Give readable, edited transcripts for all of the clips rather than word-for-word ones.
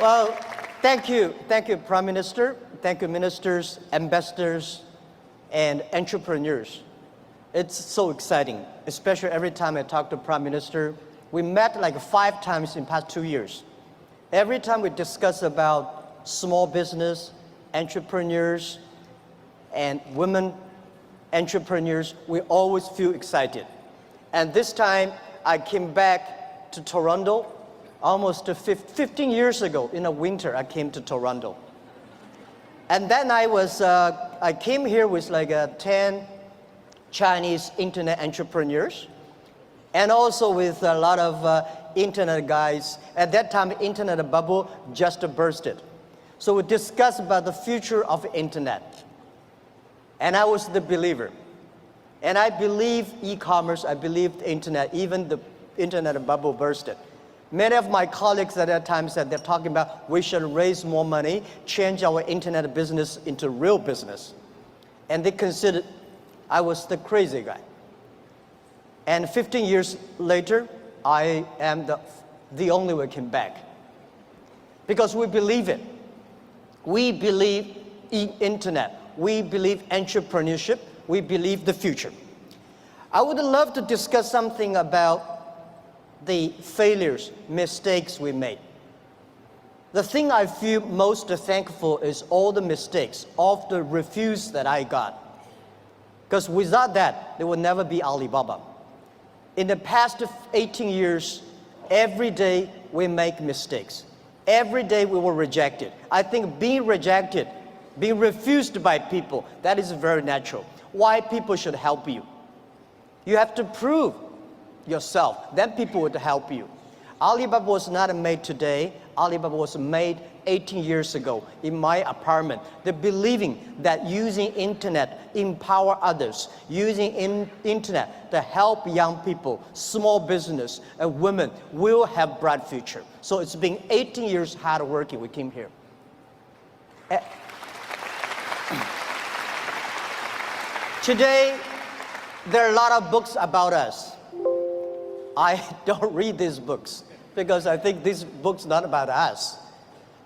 Well, thank you, Prime Minister. Thank you, ministers, ambassadors, and entrepreneurs. It's so exciting, especially every time I talk to Prime Minister. We met like 5 times in the past 2 years. Every time we discuss about small business, entrepreneurs, and women entrepreneurs, we always feel excited. And this time, I came back to Toronto almost 15 years ago. In the winter, I came to Toronto. And then I came here with like 10 Chinese internet entrepreneurs, and also with a lot of internet guys. At that time, internet bubble just bursted. So we discussed about the future of internet. And I was the believer. And I believe e-commerce, I believed internet, even the internet bubble bursted. Many of my colleagues at that time said they're talking about we should raise more money, change our internet business into real business. And they considered I was the crazy guy. And 15 years later, I am the only one came back. Because we believe it. We believe in internet. We believe entrepreneurship. We believe the future. I would love to discuss something about the failures, mistakes we made. The thing I feel most thankful is all the mistakes, all the refuse that I got. Because without that, there would never be Alibaba. In the past 18 years, every day we make mistakes. Every day we were rejected. I think being rejected, being refused by people, that is very natural. Why people should help you? You have to prove yourself, then people would help you. Alibaba was not made today. Alibaba was made 18 years ago in my apartment. The believing that using internet empower others, using internet to help young people, small business, and women will have bright future. So it's been 18 years hard working. We came here. Today, there are a lot of books about us. I don't read these books because I think these books are not about us.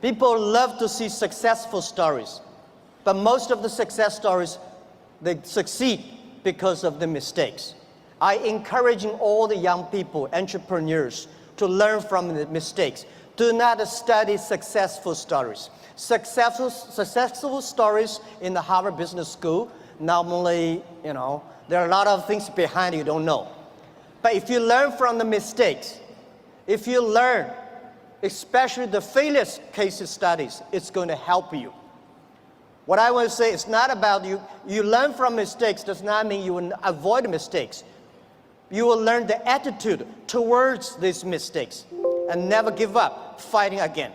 People love to see successful stories, but most of the success stories, they succeed because of the mistakes. I encourage all the young people, entrepreneurs, to learn from the mistakes. Do not study successful stories. Successful stories in the Harvard Business School, normally, there are a lot of things behind you don't know. But if you learn from the mistakes, if you learn, especially the failure case studies, it's going to help you. What I want to say is not about you learn from mistakes does not mean you will avoid mistakes. You will learn the attitude towards these mistakes and never give up, fighting again.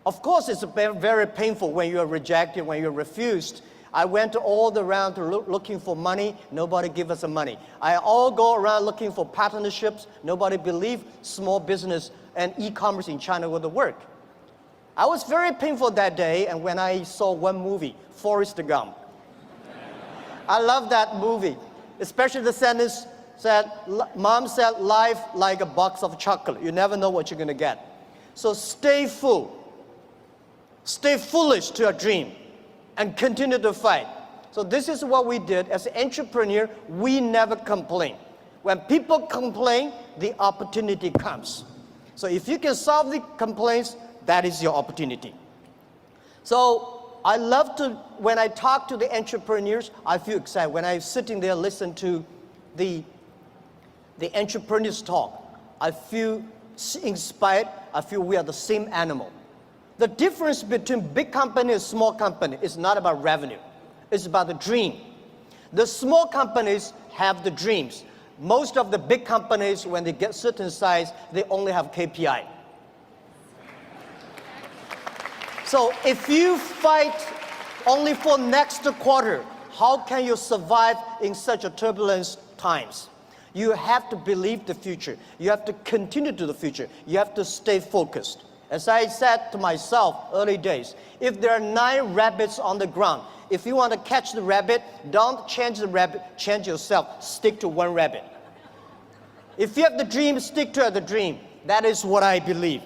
Of course, it's very painful when you're rejected, when you're refused. I went all around looking for money. Nobody give us the money. I all go around looking for partnerships. Nobody believed small business and e-commerce in China would work. I was very painful that day, and when I saw one movie, Forrest Gump. I love that movie, especially the sentence said, Mom said, life like a box of chocolate. You never know what you're going to get. So stay full. Stay foolish to your dream and continue to fight. So this is what we did. As an entrepreneur, we never complain. When people complain, the opportunity comes. So if you can solve the complaints, that is your opportunity. So I love to, when I talk to the entrepreneurs, I feel excited. When I'm sitting there, listen to the entrepreneurs talk, I feel inspired. I feel we are the same animal. The difference between big company and small company is not about revenue. It's about the dream. The small companies have the dreams. Most of the big companies, when they get certain size, they only have KPI. So if you fight only for next quarter, how can you survive in such a turbulent times? You have to believe the future. You have to continue to the future. You have to stay focused. As I said to myself early days, if there are 9 rabbits on the ground, if you want to catch the rabbit, don't change the rabbit, change yourself, stick to one rabbit. If you have the dream, stick to the dream. That is what I believe.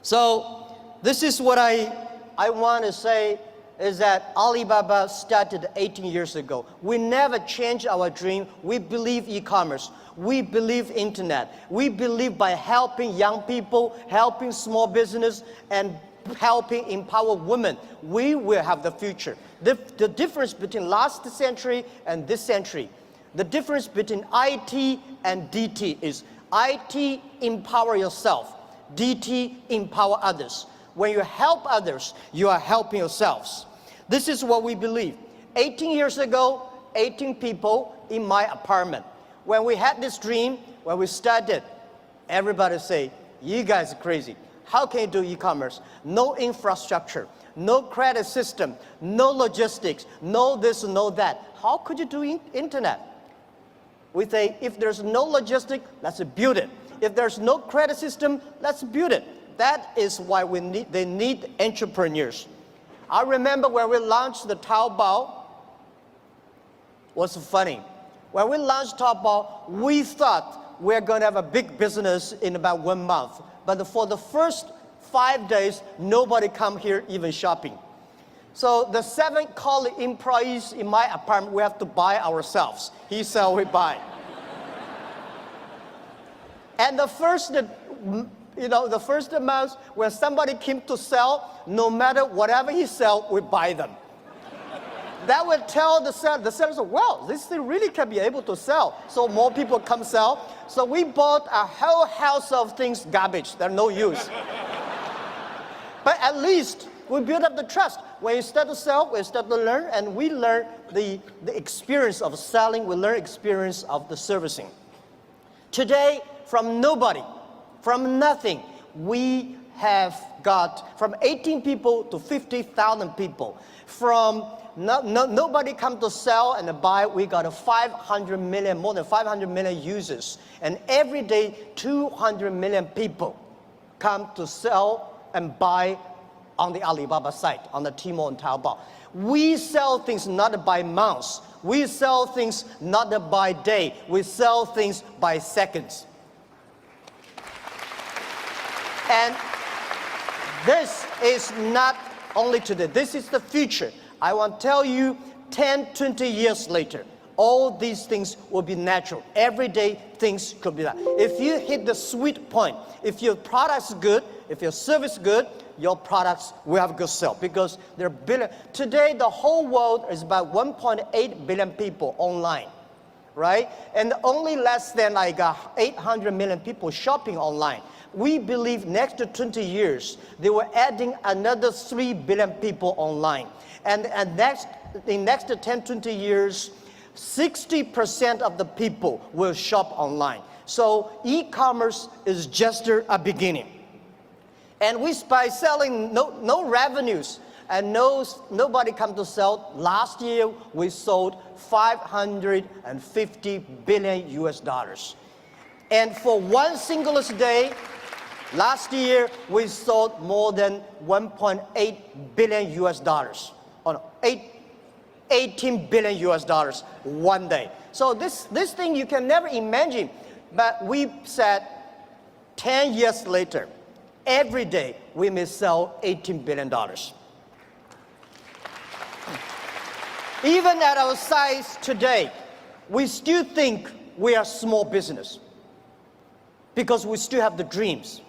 So This is what I want to say is that Alibaba started 18 years ago. We never changed our dream. We believe e-commerce. We believe internet. We believe by helping young people, helping small business, and helping empower women, we will have the future. The difference between last century and this century, the difference between IT and DT is IT, empower yourself. DT, empower others. When you help others, you are helping yourselves. This is what we believe. 18 years ago, 18 people in my apartment. When we had this dream, when we started, everybody say, you guys are crazy. How can you do e-commerce? No infrastructure, no credit system, no logistics, no this, no that. How could you do internet? We say, if there's no logistic, let's build it. If there's no credit system, let's build it. That is why they need entrepreneurs. I remember when we launched the Taobao, it was funny. When we launched Taobao, we thought we're going to have a big business in about 1 month. But for the first 5 days, nobody come here even shopping. So the 7 colleague employees in my apartment, we have to buy ourselves. He sell, we buy. And the first month when somebody came to sell, no matter whatever he sell, we buy them. That would tell the sellers, well, this thing really can be able to sell. So more people come sell. So we bought a whole house of things, garbage, they're no use. But at least we build up the trust. When you start to sell, we start to learn, and we learn the experience of selling, we learn experience of the servicing. Today, from nobody, from nothing, we have got from 18 people to 50,000 people. From nobody come to sell and buy, we got 500 million, more than 500 million users. And every day, 200 million people come to sell and buy on the Alibaba site, on the Tmall and Taobao. We sell things not by months. We sell things not by day. We sell things by seconds. And this is not only today, this is the future. I want to tell you, 10, 20 years later, all these things will be natural. Every day, things could be that. If you hit the sweet point, if your product's good, if your service good, your products will have good sale, because there are billion. Today, the whole world is about 1.8 billion people online, right? And only less than like 800 million people shopping online. We believe next to 20 years, they were adding another 3 billion people online. And in next 10, 20 years, 60% of the people will shop online. So e-commerce is just a beginning. And by selling no revenues and nobody come to sell, last year we sold $550 billion US. And for one single day, last year we sold more than 1.8 billion US dollars. Oh no, 18 billion US dollars one day. So this thing you can never imagine. But we said 10 years later, every day we may sell $18 billion. Even at our size today, we still think we are small business because we still have the dreams.